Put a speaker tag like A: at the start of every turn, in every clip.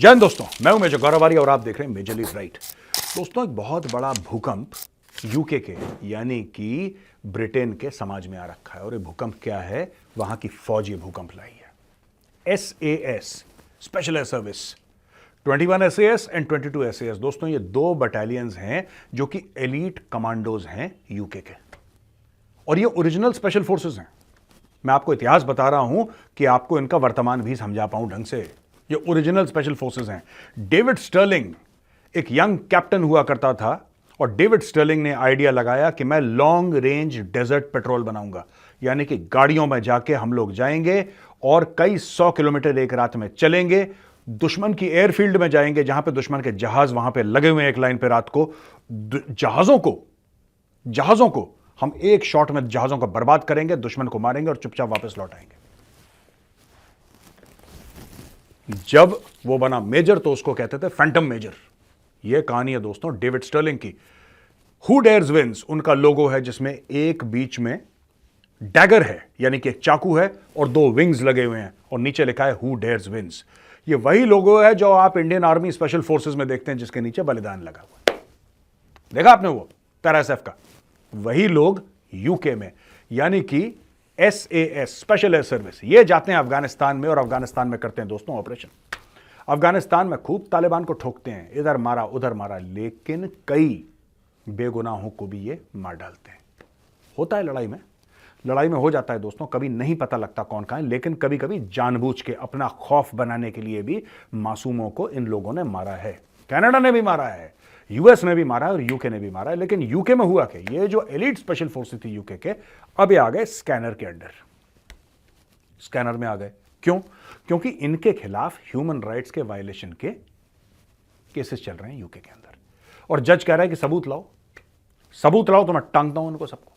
A: जय हिंद दोस्तों, मैं हूं मेजर गौरवारी और आप देख रहे हैं मेजरली राइट। दोस्तों, एक बहुत बड़ा भूकंप यूके के यानी कि ब्रिटेन के समाज में आ रखा है। और ये भूकंप क्या है? वहां की फौज ये भूकंप लाई है। SAS special air service 21 SAS and 22 SAS। दोस्तों, ये दो बटालियंस हैं जो कि एलीट कमांडोज हैं यूके के, और ये ओरिजिनल स्पेशल फोर्सेस हैं। मैं आपको इतिहास बता रहा हूं कि आपको इनका वर्तमान भी समझा पाऊं ढंग से। ये ओरिजिनल स्पेशल फोर्सेस हैं। डेविड स्टर्लिंग एक यंग कैप्टन हुआ करता था, और डेविड स्टर्लिंग ने आइडिया लगाया कि मैं लॉन्ग रेंज डेजर्ट पेट्रोल बनाऊंगा, यानी कि गाड़ियों में जाके हम लोग जाएंगे और कई 100 किलोमीटर एक रात में चलेंगे, दुश्मन की एयरफील्ड में जाएंगे जहां पे दुश्मन के जहाज वहां पे लगे हुए हैं एक लाइन पे रात को। जहाजों को हम एक शॉट में जहाजों को बर्बाद करेंगे, दुश्मन को मारेंगे और चुपचाप वापस लौट आएंगे। जब वो बना मेजर तो उसको कहते थे फैंटम मेजर। ये कहानी है दोस्तों डेविड स्टर्लिंग की। हु डेयर्स विंस उनका लोगो है, जिसमें एक बीच में डैगर है यानी कि एक चाकू है और दो विंग्स लगे हुए हैं, और नीचे लिखा है हु डेयर्स विंस। ये वही लोगो है जो आप इंडियन आर्मी स्पेशल फोर्सेस में देखते हैं, जिसके नीचे बलिदान लगा हुआ है। देखा आपने वो पैराएसएफ का? वही लोग यूके में यानी कि SAS स्पेशल एयर सर्विस, ये जाते हैं अफगानिस्तान में और अफगानिस्तान में करते हैं दोस्तों ऑपरेशन। अफगानिस्तान में खूब तालिबान को ठोकते हैं, इधर मारा उधर मारा, लेकिन कई बेगुनाहों को भी ये मार डालते हैं। होता है लड़ाई में हो जाता है दोस्तों, कभी नहीं पता लगता कौन कहां है, लेकिन कभी कभी जानबूझ के अपना खौफ बनाने के लिए भी मासूमों को इन लोगों ने मारा है। कनाडा ने भी मारा है, यूएस ने भी मारा है और यूके ने भी मारा है। लेकिन यूके में हुआ कि ये जो एलीट स्पेशल फोर्सेस थी यूके के, अब ये आ गए स्कैनर के अंडर। स्कैनर में आ गए क्यों? क्योंकि इनके खिलाफ ह्यूमन राइट्स के वायलेशन के केसेस चल रहे हैं यूके के अंदर, और जज कह रहा है कि सबूत लाओ तो मैं टांगता हूं इनको सबको।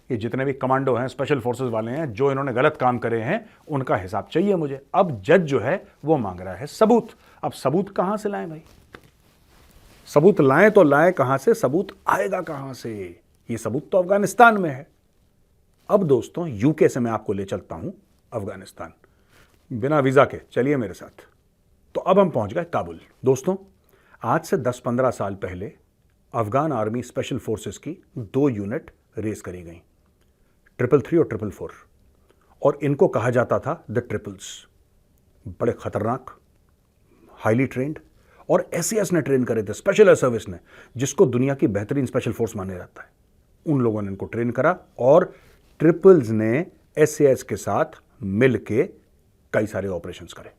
A: ये जितने भी कमांडो हैं, स्पेशल फोर्सेस वाले हैं, जो इन्होंने गलत काम करे हैं, उनका हिसाब चाहिए मुझे। अब जज जो है वो मांग रहा है सबूत। अब सबूत कहां से लाएं भाई? सबूत लाएं तो लाएं कहां से? सबूत आएगा कहां से? ये सबूत तो अफगानिस्तान में है। अब दोस्तों, यूके से मैं आपको ले चलता हूं अफगानिस्तान, बिना वीजा के। चलिए मेरे साथ। तो अब हम पहुंच गए काबुल। दोस्तों, आज से 10-15 साल पहले अफगान आर्मी स्पेशल फोर्सेस की 2 यूनिट रेस करी गई, 333 और 444, और इनको कहा जाता था द ट्रिपल्स। बड़े खतरनाक, हाईली ट्रेंड, और SAS ने ट्रेन करे थे, स्पेशल एयर सर्विस ने, जिसको दुनिया की बेहतरीन स्पेशल फोर्स माना जाता है। उन लोगों ने इनको ट्रेन करा, और ट्रिपल्स ने SAS के साथ मिलके कई सारे ऑपरेशंस करे।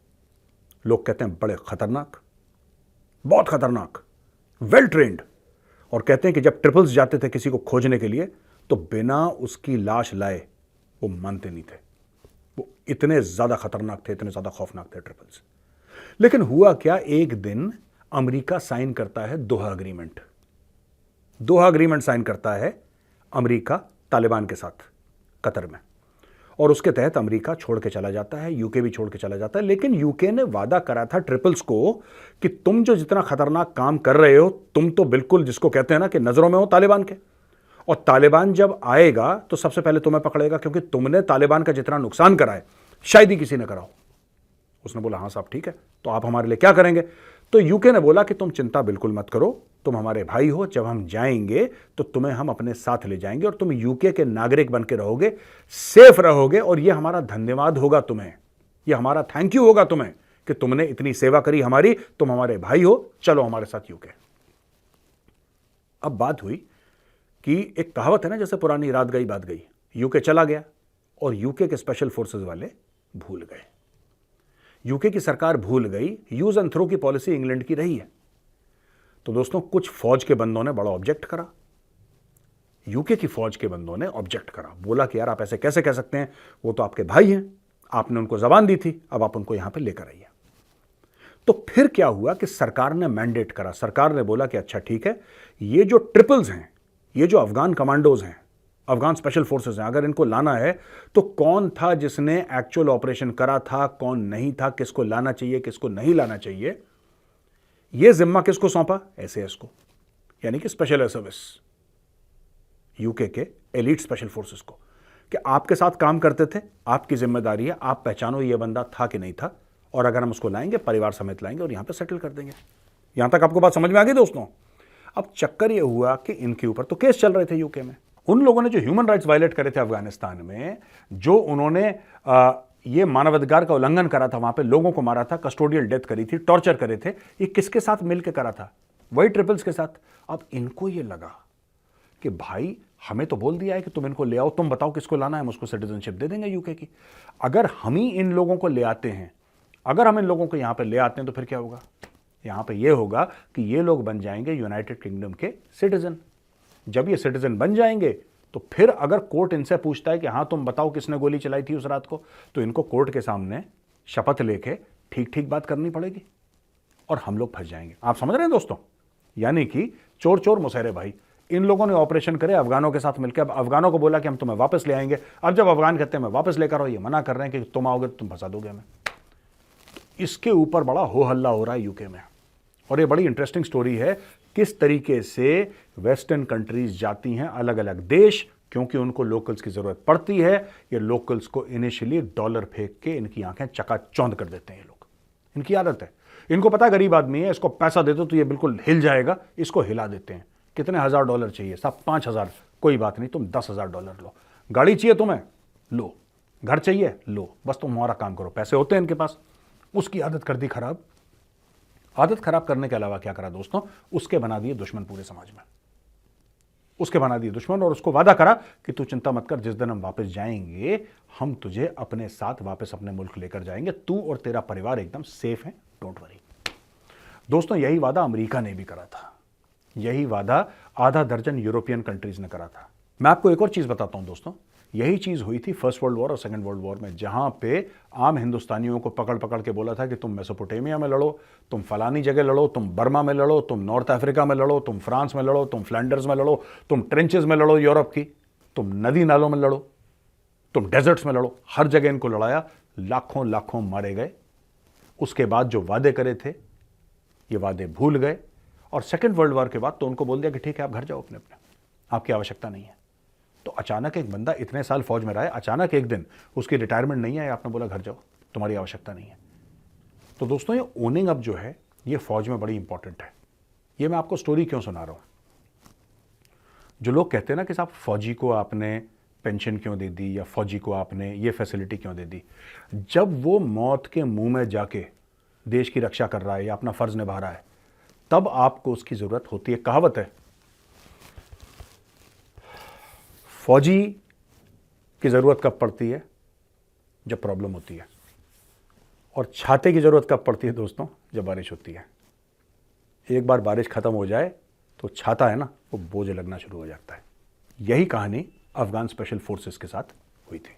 A: लोग कहते हैं बड़े खतरनाक, बहुत खतरनाक, वेल ट्रेंड, और कहते हैं कि जब ट्रिपल्स जाते थे किसी को खोजने के लिए, तो बिना उसकी लाश लाए वो मानते नहीं थे। वो इतने ज्यादा खतरनाक थे, इतने ज्यादा खौफनाक थे ट्रिपल्स। लेकिन हुआ क्या, एक दिन अमेरिका साइन करता है दोहा अग्रीमेंट साइन करता है अमेरिका तालिबान के साथ कतर में, और उसके तहत अमेरिका छोड़ के चला जाता है, यूके भी छोड़ के चला जाता है। लेकिन यूके ने वादा करा था ट्रिपल्स को कि तुम जो जितना खतरनाक काम कर रहे हो, तुम तो बिल्कुल जिसको कहते हैं ना कि नजरों में हो तालिबान के, और तालिबान जब आएगा तो सबसे पहले तुम्हें पकड़ेगा, क्योंकि तुमने तालिबान का जितना नुकसान करा है शायद ही किसी ने करा हो। उसने बोला हाँ साहब ठीक है, तो आप हमारे लिए क्या करेंगे? तो यूके ने बोला कि तुम चिंता बिल्कुल मत करो, तुम हमारे भाई हो, जब हम जाएंगे तो तुम्हें हम अपने साथ ले जाएंगे, और तुम यूके के नागरिक बन के रहोगे, सेफ रहोगे, और ये हमारा धन्यवाद होगा तुम्हें, ये हमारा थैंक यू होगा तुम्हें कि तुमने इतनी सेवा करी हमारी, तुम हमारे भाई हो, चलो हमारे साथ यूके। अब बात हुई कि एक कहावत है ना, जैसे पुरानी रात गई बात गई। यूके चला गया और यूके के स्पेशल फोर्सेस वाले भूल गए। यूके की सरकार भूल गई, यूज एंड थ्रो की पॉलिसी इंग्लैंड की रही है। तो दोस्तों, कुछ फौज के बंदों ने बड़ा ऑब्जेक्ट करा, यूके की फौज के बंदों ने ऑब्जेक्ट करा, बोला कि यार आप ऐसे कैसे कह सकते हैं, वो तो आपके भाई हैं, आपने उनको जबान दी थी, अब आप उनको यहां पे लेकर आइए। तो फिर क्या हुआ कि सरकार ने मैंडेट करा, सरकार ने बोला कि अच्छा ठीक है, ये जो ट्रिपल्स हैं, ये जो अफगान कमांडोज हैं, अफगान स्पेशल फोर्सेस हैं, अगर इनको लाना है तो कौन था जिसने एक्चुअल ऑपरेशन करा था, कौन नहीं था, किसको लाना चाहिए किसको नहीं लाना चाहिए, यह जिम्मा किसको सौंपा? SAS को, यानी कि स्पेशल एयर सर्विस, यूके के एलीट स्पेशल फोर्सेस को, कि आपके साथ काम करते थे, आपकी जिम्मेदारी है, आप पहचानो ये बंदा था कि नहीं था, और अगर हम उसको लाएंगे, परिवार समेत लाएंगे और यहां पे सेटल कर देंगे। यहां तक आपको बात समझ में आ गई दोस्तों? अब चक्कर ये हुआ कि इनके ऊपर तो केस चल रहे थे यूके में। उन लोगों ने जो ह्यूमन राइट्स वायलेट करे थे अफगानिस्तान में, जो उन्होंने ये मानवाधिकार का उल्लंघन करा था, वहां पे लोगों को मारा था, कस्टोडियल डेथ करी थी, टॉर्चर करे थे, ये किसके साथ मिलकर करा था? वही ट्रिपल्स के साथ। अब इनको ये लगा कि भाई हमें तो बोल दिया है कि तुम इनको ले आओ, तुम बताओ किसको लाना है, हम उसको सिटीजनशिप दे देंगे यूके की। अगर हम ही इन लोगों को ले आते हैं, अगर हम इन लोगों को यहां पे ले आते हैं तो फिर क्या होगा? यहां पे ये होगा कि ये लोग बन जाएंगे यूनाइटेड किंगडम के सिटीजन। जब ये सिटीजन बन जाएंगे तो फिर अगर कोर्ट इनसे पूछता है कि हां तुम बताओ किसने गोली चलाई थी उस रात को, तो इनको कोर्ट के सामने शपथ लेके ठीक ठीक बात करनी पड़ेगी और हम लोग फंस जाएंगे। आप समझ रहे हैं दोस्तों? यानी कि चोर चोर मुसहरे भाई। इन लोगों ने ऑपरेशन करे अफगानों के साथ मिलकर। अब अफगानों को बोला कि हम तुम्हें वापस ले आएंगे। अब जब अफगान कहते हैं मैं वापस लेकर आओ, ये मना कर रहे हैं कि तुम आओगे तो तुम फंसा दोगे हमें। इसके ऊपर बड़ा हो हल्ला हो रहा है यूके में। और ये बड़ी इंटरेस्टिंग स्टोरी है, किस तरीके से वेस्टर्न कंट्रीज जाती हैं अलग अलग देश, क्योंकि उनको लोकल्स की जरूरत पड़ती है। ये लोकल्स को इनिशियली डॉलर फेंक के इनकी आंखें चकाचौंध कर देते हैं ये लोग। इनकी आदत है। इनको पता गरीब आदमी है, इसको पैसा दे दो तो ये बिल्कुल हिल जाएगा, इसको हिला देते हैं। कितने हजार डॉलर चाहिए? साहब 5,000। कोई बात नहीं, तुम 10,000 डॉलर लो। गाड़ी चाहिए तुम्हें? लो। घर चाहिए? लो। बस तुम हमारा काम करो। पैसे होते हैं इनके पास। उसकी आदत कर दी खराब। आदत खराब करने के अलावा क्या करा दोस्तों? उसके बना दिए दुश्मन पूरे समाज में। उसके बना दिए दुश्मन और उसको वादा करा कि तू चिंता मत कर, जिस दिन हम वापस जाएंगे हम तुझे अपने साथ वापस अपने मुल्क लेकर जाएंगे, तू और तेरा परिवार एकदम सेफ है, डोंट वरी। दोस्तों यही वादा अमेरिका ने भी करा था। यही वादा आधा दर्जन यूरोपियन कंट्रीज ने करा था। मैं आपको एक और चीज बताता हूं दोस्तों, यही चीज हुई थी फर्स्ट वर्ल्ड वॉर और सेकंड वर्ल्ड वॉर में, जहां पे आम हिंदुस्तानियों को पकड़ पकड़ के बोला था कि तुम मेसोपोटामिया में लड़ो, तुम फलानी जगह लड़ो, तुम बर्मा में लड़ो, तुम नॉर्थ अफ्रीका में लड़ो, तुम फ्रांस में लड़ो, तुम फ्लैंडर्स में लड़ो, तुम ट्रेंचेस में लड़ो यूरोप की, तुम नदी नालों में लड़ो, तुम डेजर्ट्स में लड़ो। हर जगह इनको लड़ाया, लाखों लाखों मारे गए। उसके बाद जो वादे करे थे ये वादे भूल गए, और सेकेंड वर्ल्ड वॉर के बाद तो उनको बोल दिया कि ठीक है आप घर जाओ अपने अपने, आपकी आवश्यकता नहीं है। तो अचानक एक बंदा इतने साल फौज में रहा है, अचानक एक दिन उसकी रिटायरमेंट नहीं है, आपने बोला घर जाओ, तुम्हारी आवश्यकता नहीं है। तो दोस्तों ये ओनिंग अप जो है ये फौज में बड़ी इंपॉर्टेंट है। ये मैं आपको स्टोरी क्यों सुना रहा हूं? जो लोग कहते हैं ना कि साहब फौजी को आपने पेंशन क्यों दे दी, या फौजी को आपने ये फैसिलिटी क्यों दे दी, जब वो मौत के मुंह में जाके देश की रक्षा कर रहा है या अपना फर्ज निभा रहा है, तब आपको उसकी जरूरत होती है। कहावत है, फौजी की जरूरत कब पड़ती है? जब प्रॉब्लम होती है। और छाते की जरूरत कब पड़ती है दोस्तों? जब बारिश होती है। एक बार बारिश खत्म हो जाए तो छाता है ना, वो बोझ लगना शुरू हो जाता है। यही कहानी अफगान स्पेशल फोर्सेस के साथ हुई थी।